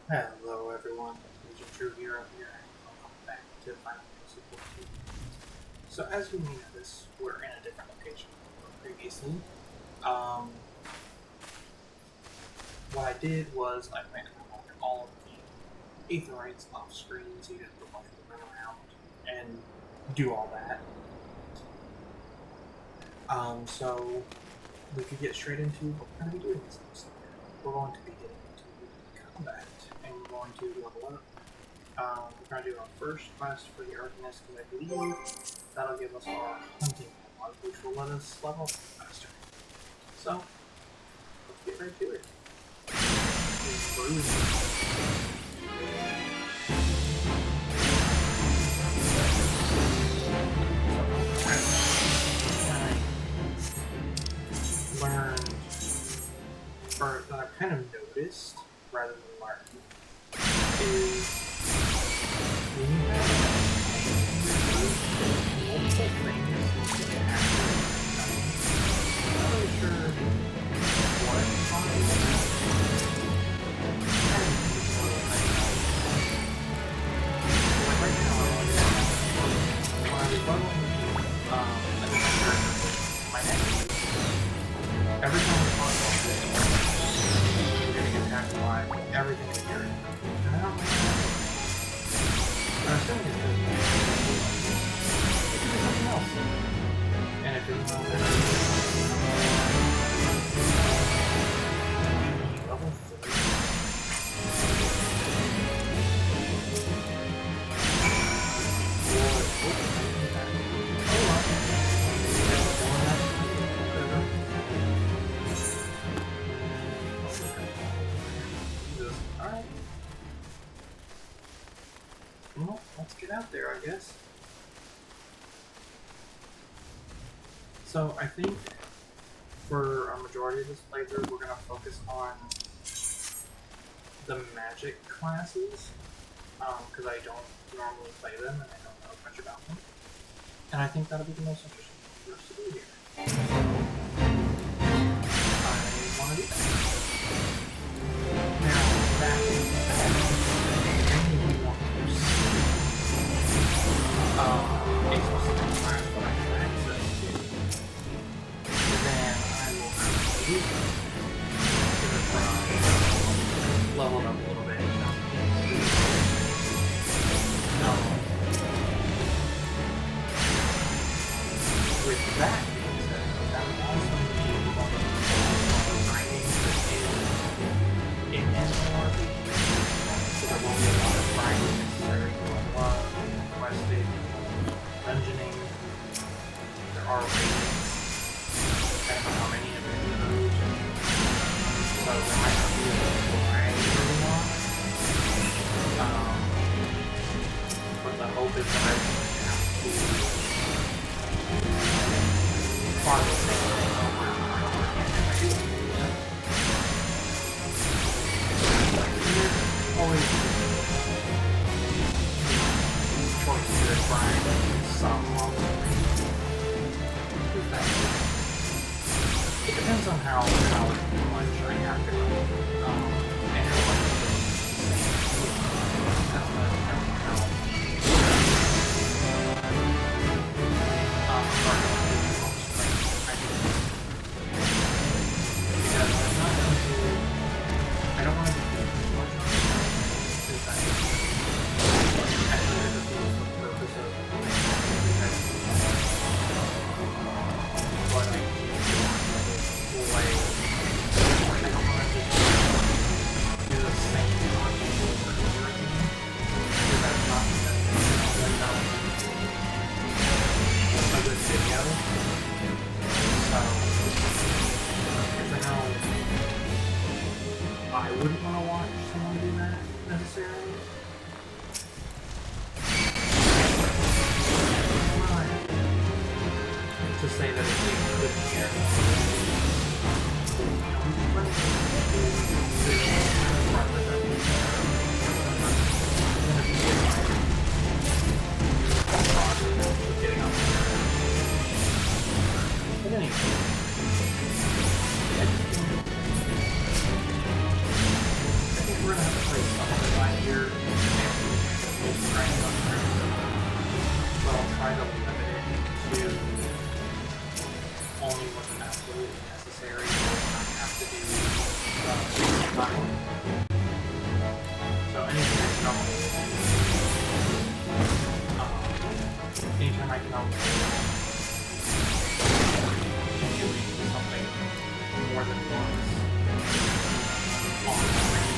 Hello everyone, Agent True here, and welcome back to Final Fantasy XIV. So as you may notice, we're in a different location than previously. What I did was I went and unlocked all of the Aetherites off screen, so you didn't have to run around and do all that. So we could get straight into what we're going to be doing this episode. We're going to be getting into combat, and we're going to level up. We're going to do our first quest for the Arcanist, because I believe that'll give us our hunting mod, which will let us level up faster. So, let's get right to it. Learned, or that I've kind of noticed, rather than learned, is when you have multiple things that happen, I'm not really sure what causes like right now, when I was leveling a different character, my neck, every time we talk about this, we're getting attacked by everything in the area. And I don't know. And I'm assuming it's because it could be something else. And if you're not level 3. Alright. Well, let's get out there, I guess. So, I think for a majority of this playthrough, we're going to focus on the magic classes, because I don't normally play them and I don't know much about them. And I think that'll be the most interesting thing for us to do here. I want to do that. Now, that being said, we want to see a specific class that I have access to, then I will absolutely give it a try, level it up a little bit, with that being said, that would also mean one of the grinding in MMORPG. So there won't be a lot of grinding necessary to unlock, questing, dungeoning. There are raids. I don't know how many of those. So there might not be a grind early on. But the hope is that I won't have to farm the same thing over and over again if I do it. Always choice to grind some it depends on how much I have to grind, and how much that's going to depend on how because I'm not going to, I don't want to be doing too much on it, because I actually there's a tool for the purpose of but I don't want to just do the same thing on people over and over again, because that's not a good video. So, because I know I wouldn't want to watch someone do that necessarily. To say that it's a good year. But anyway, I think we're gonna have to play something. easier and trying to try to limit it to only what's absolutely necessary. Not have to do time. So anything I can anytime I can doing something more than once on screen,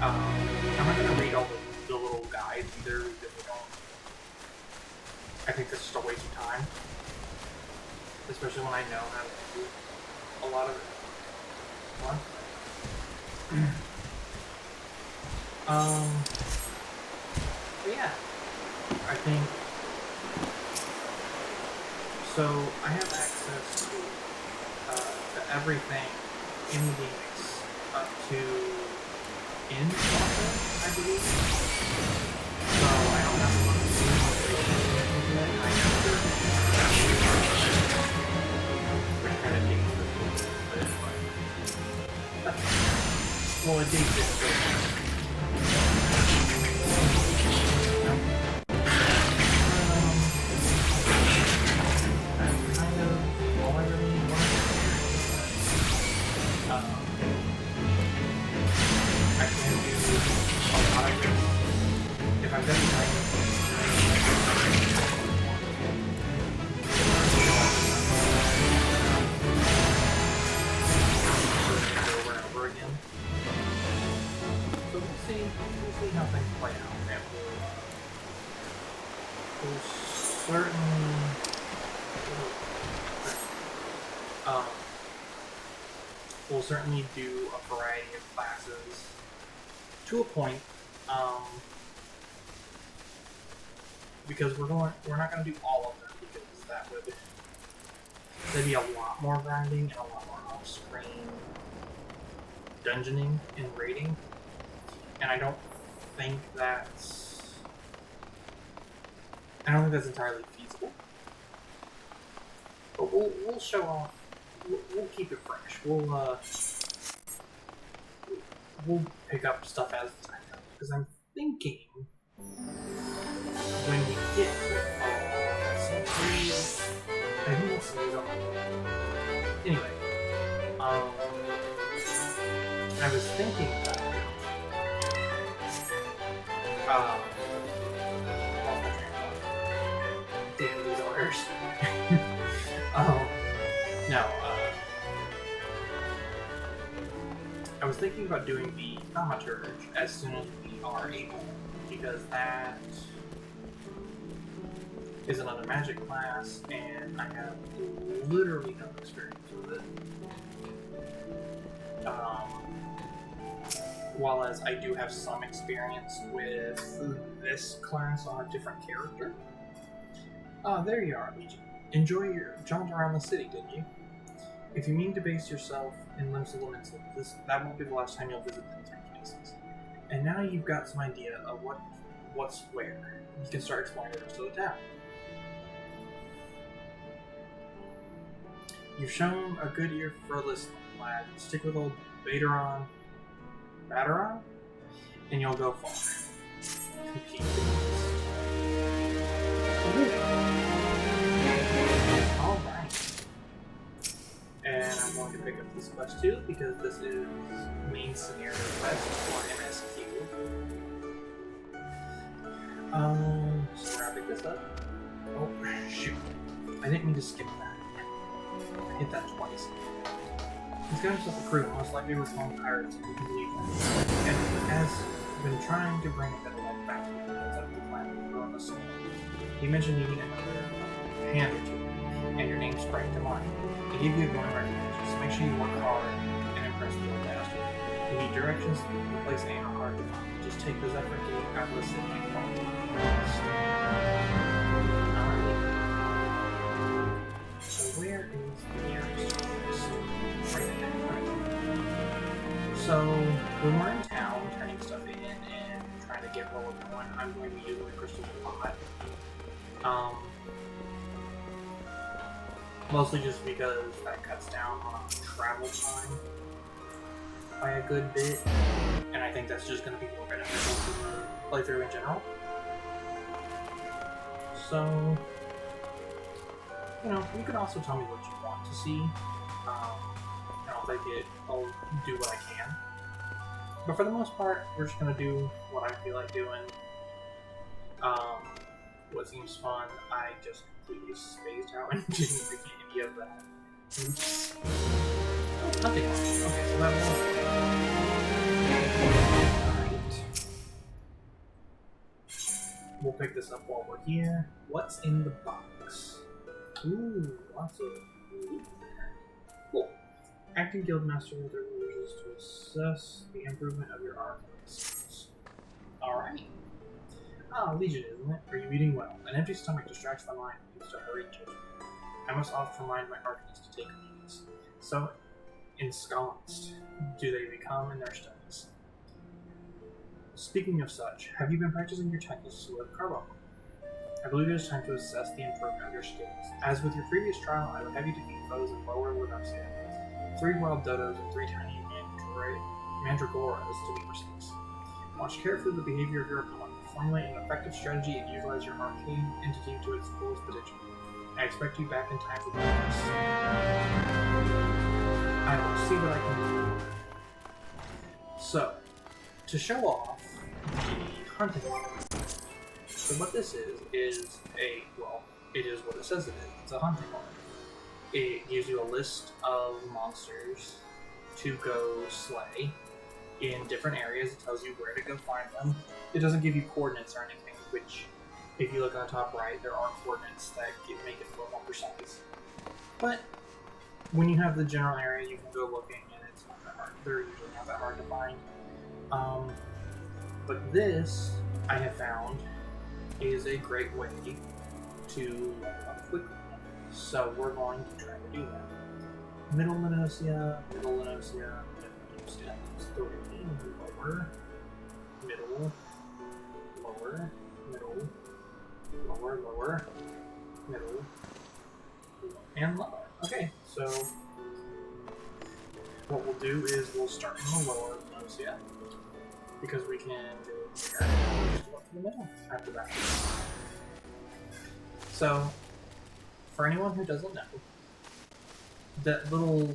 I will. I'm not going to read all the little guides either because I think this is just a waste of time. Especially when I know how to do a lot of it. What? But yeah, I think so. I have access to everything in the game up to in process, I believe. So I don't have a lot of motivation. I have which kind of takes the well, it takes it. We'll certainly do a variety of classes to a point, because we're not going to do all of them because that'd be a lot more grinding and a lot more off-screen dungeoning and raiding, and I don't think that's entirely feasible. But we'll show off. We'll keep it fresh. We'll pick up stuff as the time comes. Because I'm thinking when we get to I think it's anyway. I was thinking about damn these orders. No, I was thinking about doing the thaumaturge as soon as we are able, because that is another magic class, and I have literally no experience with it. While as I do have some experience with this class on a different character. There you are, Legion. Enjoy your jaunt around the city, didn't you? If you mean to base yourself in Limsa Lominsa, that won't be the last time you'll visit these three places. And now you've got some idea of what's where. You can start exploring the rest of the town. You've shown a good ear for a listener, lad. Stick with old Bateron, and you'll go far. Compete. Alright. And I'm going to pick up this quest too, because this is main scenario quest for MSQ. So we're gonna pick this up. Oh, shoot. I didn't mean to skip that. I hit that twice. He's got himself a crew, most likely we're small pirates, if we can believe that. And has been trying to bring a better life back to the fields of the planet on the soul. He mentioned you need another hand or two, and your name sprang to mind. He gave you a glowing recognition, so make sure you work hard and impress the old master. You need directions, the place ain't hard to find. Just take the Zephyr Gate out of the city and follow the So where is the nearest place? Right there. So when we're in town, turning stuff in and trying to get roll going, I'm going to be using the crystal pot. Mostly just because that cuts down on travel time by a good bit, and I think that's just going to be more beneficial to the playthrough in general. So, you know, you can also tell me what you want to see, and I'll take it, I'll do what I can. But for the most part, we're just going to do what I feel like doing. What seems fun, I just completely spaced out and didn't make any of that. Oops. Oh, nothing. Okay, so that was alright. We'll pick this up while we're here. What's in the box? Ooh, lots of loot there. Cool. Acting Guildmaster with their wishes to assess the improvement of your arc skills. Alright. Ah, Legion, isn't it? Are you eating well? An empty stomach distracts the mind and leads to hurried judgment. I must often remind my archons to take means. So ensconced do they become in their studies. Speaking of such, have you been practicing your techniques with Carbo? I believe it is time to assess the improvement of your skills. As with your previous trial, I would have you defeat foes in lower Lunasia. 3 wild dodos and 3 tiny mandragoras to be precise. Watch carefully the behavior of your opponent. Formulate an effective strategy and utilize your arcane entity to its fullest potential. I expect you back in time for practice. I will see what I can do. So, to show off the hunting mode. So what this is a, well, it is what it says it is. It's a hunting mode. It gives you a list of monsters to go slay in different areas. It tells you where to go find them. It doesn't give you coordinates or anything, which, if you look on the top right, there are coordinates that make it a little more precise. But when you have the general area, you can go looking, and it's not that hard. They're usually not that hard to find. But this, I have found, is a great way to level up quickly. So we're going to try to do that. Middle Lunasia, middle Lunasia, middle Lunasia. 3, lower, middle, lower, middle, lower, lower, middle, and lower. Okay, so what we'll do is we'll start in the lower Lunasia, because we can go there and just go up to the middle after that. So, for anyone who doesn't know, that little,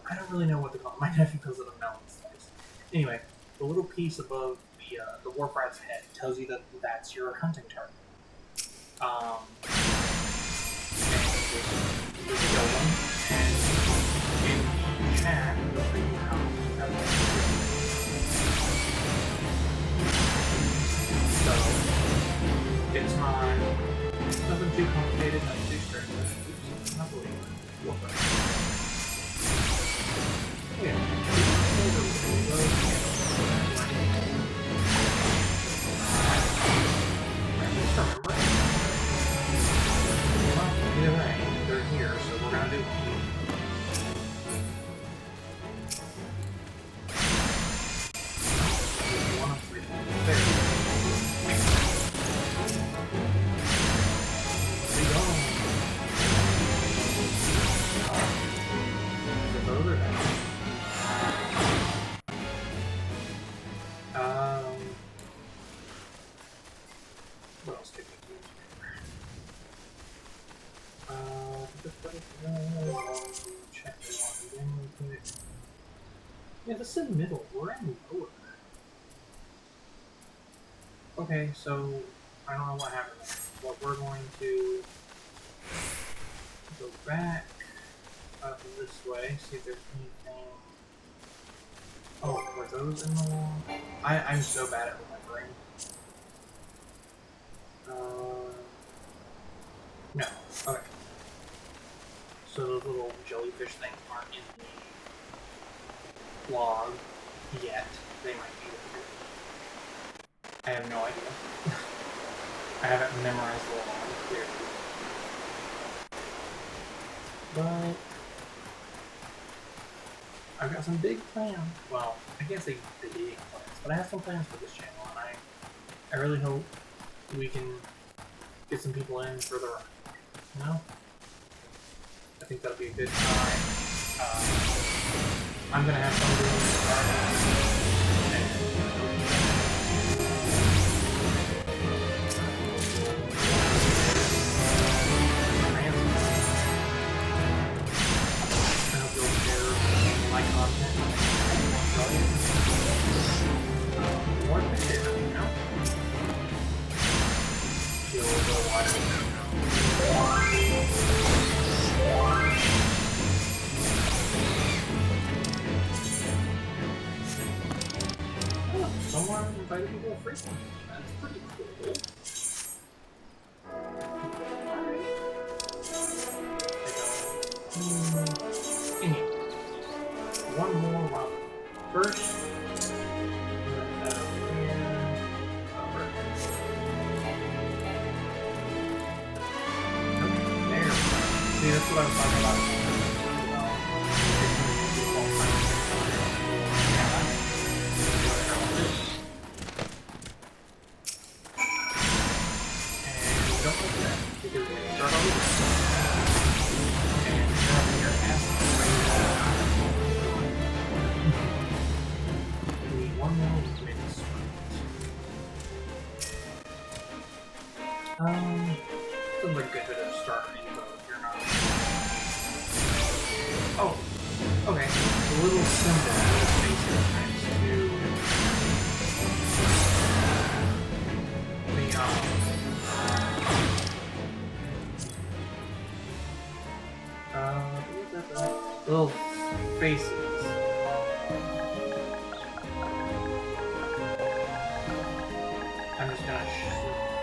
I don't really know what to call it. My nephew calls it a melon slice. Anyway, the little piece above the Warp Rat's head tells you that that's your hunting target. And just kill them, and in chat, they'll figure out how to have So, it's not nothing too complicated, nothing too strict. Oops, not believing it. Warp Rat. Yeah. Remember? Well, either way, they're here, so we're gonna do one. One of 3. There. There you go. So those are down. What else could we do? Check one. Yeah, this is middle. We're in lower. Okay, so I don't know what happened there. But we're going to go back up this way, see if there's anything. Oh, were those in the wall? I'm so bad at remembering. No. Okay. So those little jellyfish things aren't in the log yet. They might be there. I have no idea. I haven't memorized the log clearly. But I've got some big plans. Well, I can't say big plans, but I have some plans for this channel, and I really hope we can get some people in for the ride. No? I think that'll be a good time. I'm gonna have fun doing I hope you'll share my content. More than share, you know? You'll go watch it. Someone invited me to a free one. That's pretty cool. Anyway, one more round. First, there. See, that's what I was talking about. Doesn't look good to start info if you're not. Oh, okay. The little symbol next to the little faces. I'm just gonna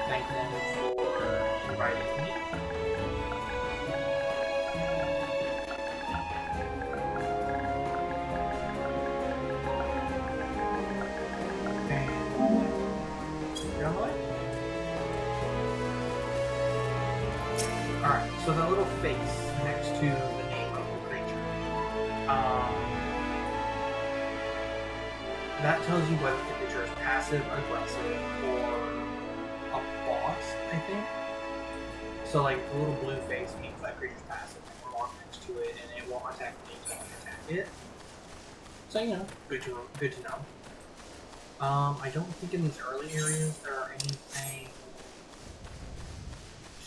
thank them for inviting me. And you're on the way? Alright, so the little face next to the name of the creature. That tells you whether the creature is passive, aggressive, or a boss, I think. So like the little blue face means that creature's passive, and mark next to it, and it won't attack me until I attack it. So you know, good to know. I don't think in these early areas there are anything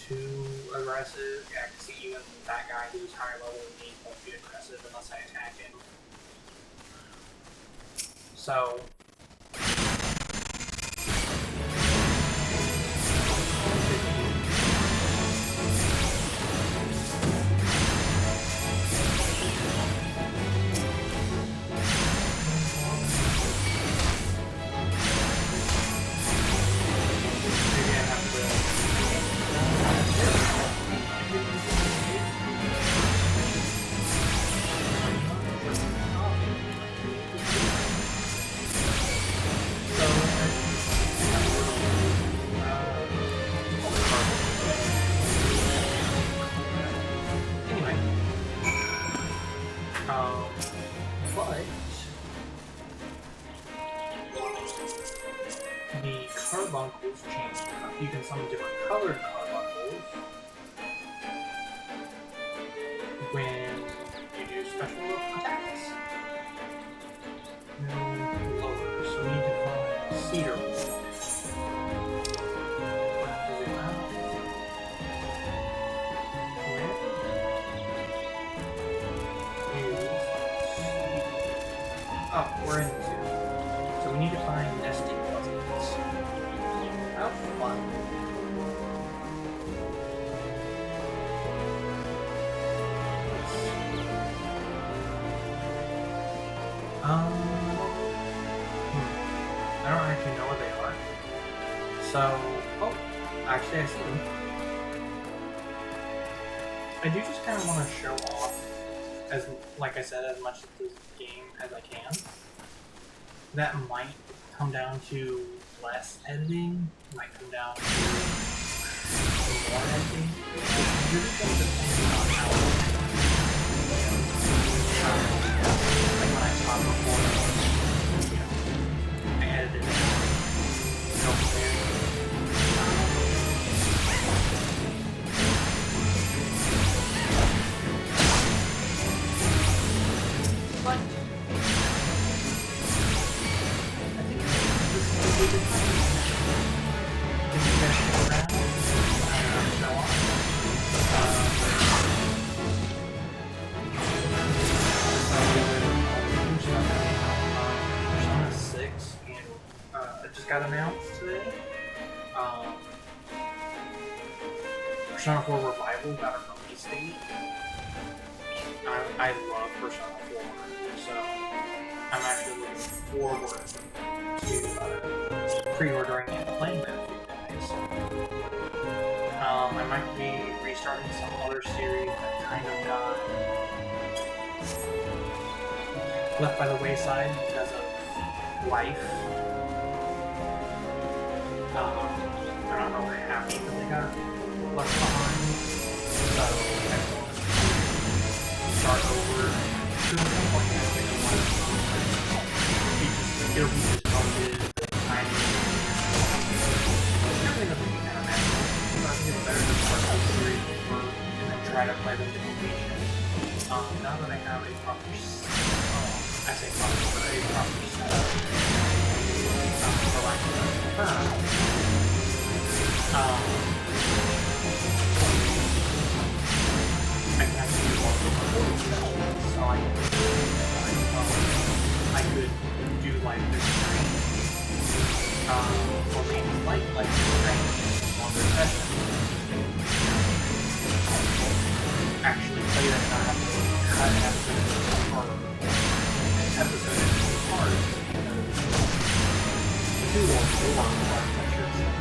too aggressive. Yeah, I can see even that guy who's higher level than me won't be aggressive unless I attack him. So the carbuncles change. You can summon different colored carbuncles when you do special attacks. No lower, so we need to find cedar wood. Oh, we're in two. So we need to find nesting buzzards. How fun. I don't actually know where they are. So, oh, actually I see them. I do just kind of want to show off, as like I said, as much of this game as I can. That might come down to less editing, might come down to more editing. It's really going to depend on how like when I talk before, I edited it. got announced today. Persona 4 Revival got a release date. I love Persona 4, so I'm actually looking forward to pre-ordering and playing that for you guys. I might be restarting some other series that kind of got left by the wayside because of life. I'm not really happy that they got left behind, so I want to start over to some point. It'll be disrupted, the timing, everything will be kind of magical. So I think it's better to start the series over and then try to play them to completion. Now that I have a proper setup, for lack of a term, I can actually do multiple recording sessions, so I could do like this stream, or maybe like this stream, longer sessions. Actually play them and not have to cut an episode into parts, because 2 or 4 parts, I should say,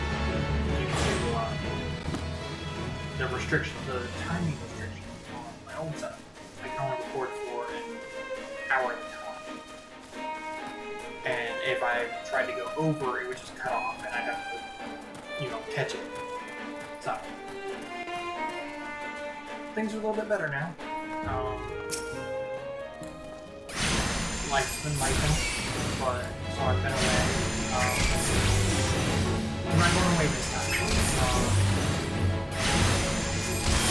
due to the restriction, the timing restriction on my old setup. I can only record for an hour at a time. And if I tried to go over, it would just cut off and I'd have to, catch it. So, things are a little bit better now. Life's been lifing, but so I've been away. I'm not going away this time.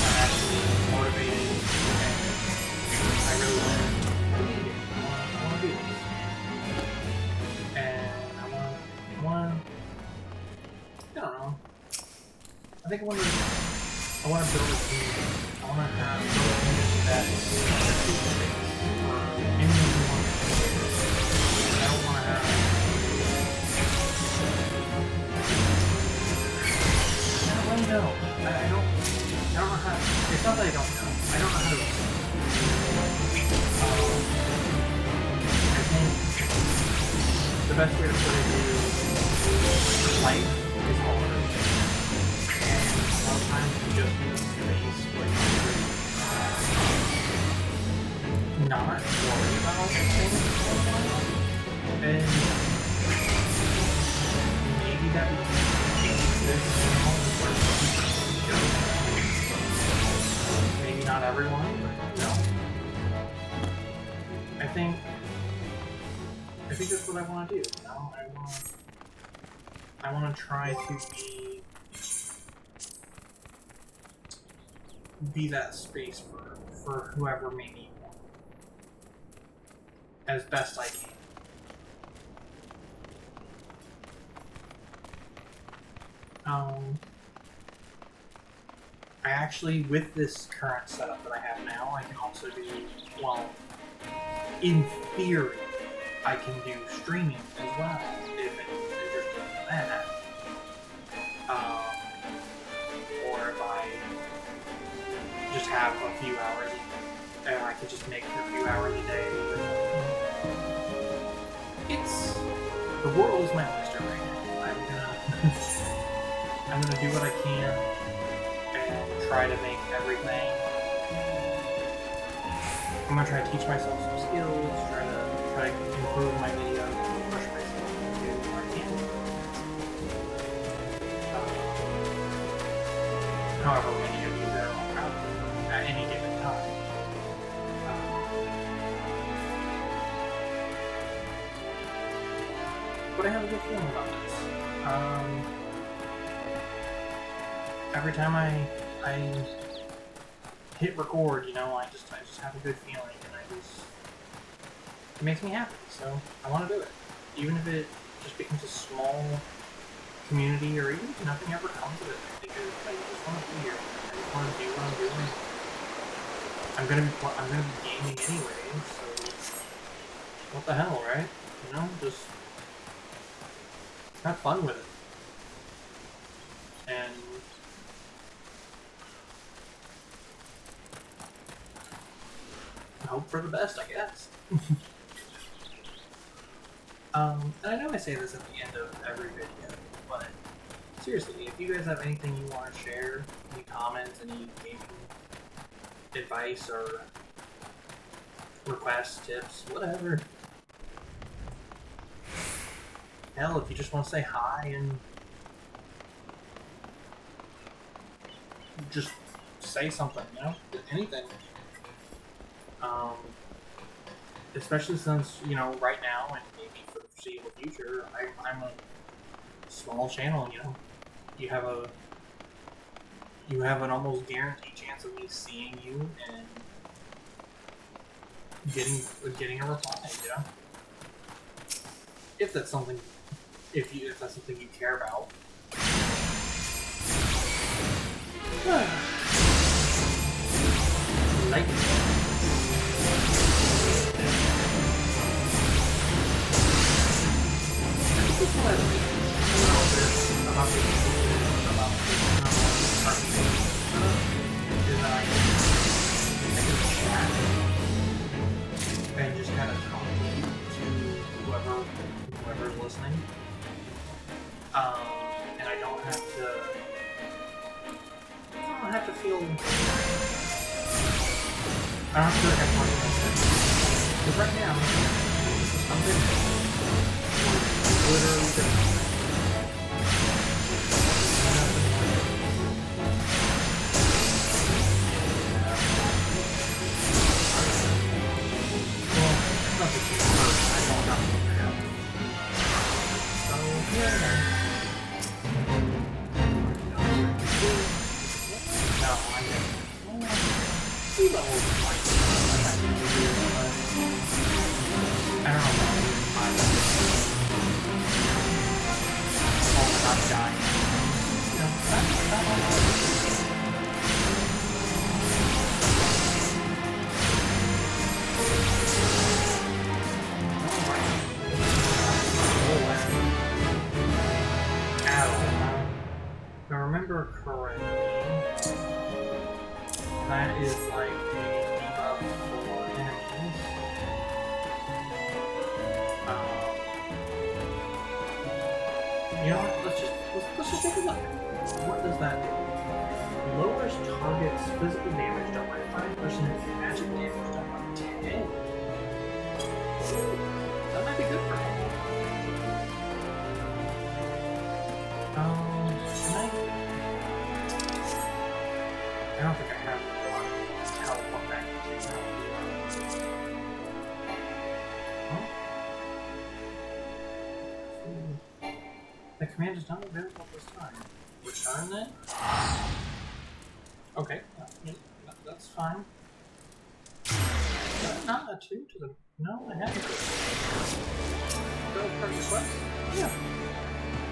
I'm actually motivated, and I really want to do this. And I don't know. I think I want to build a team. I want to have a team that's for anyone who wants to play. I don't want to have. I don't really know. I don't know how. It's not that I don't know. I don't know how to. I think the best way to put it is life is hard. And sometimes you just need a space where you can not worry about things for a while. And maybe that exists maybe not everyone, but I think that's what I want to do. I want to try to be that space for whoever may need one, as best I can. I actually, with this current setup that I have now, I can also do, in theory, I can do streaming as well, if anyone's interested in that. Or if I just have a few hours, and I could just make a few hours a day. The world is my oyster right now. I'm gonna do what I can and try to make everything. I'm gonna try to teach myself some skills, try to improve my videos, push myself to do what I can. However many of you there are out there at any given time. But I have a good feeling about this. Every time I hit record, I just have a good feeling, and it makes me happy. So I want to do it, even if it just becomes a small community, or even if nothing ever comes of it. Because I just want to be here. I just want to do what I'm doing. I'm gonna be gaming anyway, so what the hell, right? Just have fun with it. And hope for the best, I guess. And I know I say this at the end of every video, but seriously, if you guys have anything you want to share, any comments, any gaming advice or requests, tips, whatever. Hell, if you just want to say hi and just say something, you know, anything. Especially since, you know, right now and maybe for the foreseeable future, I'm a small channel, you know. You have an almost guaranteed chance of me seeing you and getting a reply, you know. If that's something you care about. Like this is what I think about this, about the is that I can chat and just kind of talk to whoever's listening. And I don't have to feel I don't feel like I'm talking about this. Because right now, I'm literally just well, it's not the same person. I don't have to figure it out. So, yeah. No, I get I don't know. I'm dying. You know, that's if I remember correctly, that is like a debuff for enemies. You know what? Let's just take a look. What does that do? Lowers target's physical damage done by 5% and magic damage done by 10. That might be good for me. I don't think I have a lot of teleport back to the command is not available this time. Return then? Okay, that's fine. Not a 2 to the... No, I haven't. Go for request? Yeah.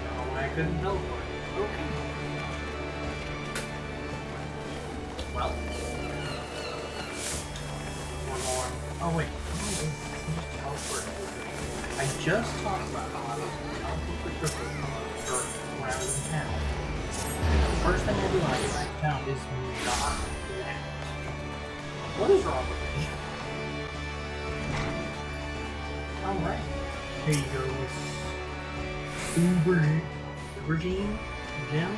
No, I couldn't teleport. Okay. Well. One more. Oh wait. Just teleport. I just talked about how I was teleport for Crystal for when I was in town. And the first thing I do when I get back to town is not that. What is wrong with me? Alright. Here you go, Ubergene Gem.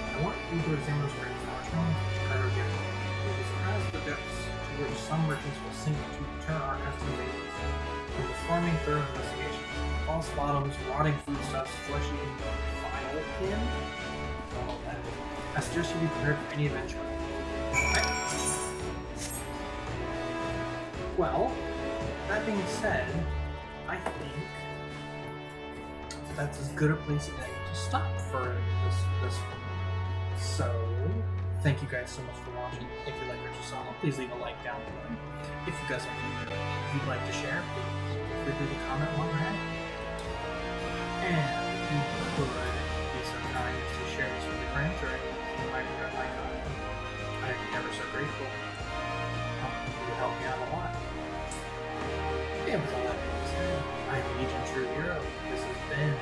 I want Uber Zimmer's Grand Fortune. Better get it. We'll be surprised at the depths to which some merchants will sink to deter our customers from performing thorough investigations. False bottoms, rotting foodstuffs, fleshy vinyl tin. All that. I suggest you be prepared for any adventure. Okay. Well, that being said, I think that's as good a place to stop for this one. So, thank you guys so much for watching. If you like what you saw, please leave a like down below. If you guys have anything you'd like to share, please feel free to comment while you're at it. And if you could be so kind as to share this with your friends or anyone might be my comment, I'd be ever so grateful. It would help me out a lot. And with all that being said, I'm Legion True Hero. This has been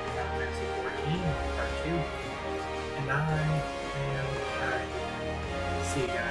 9 a.m. Alright. See you guys.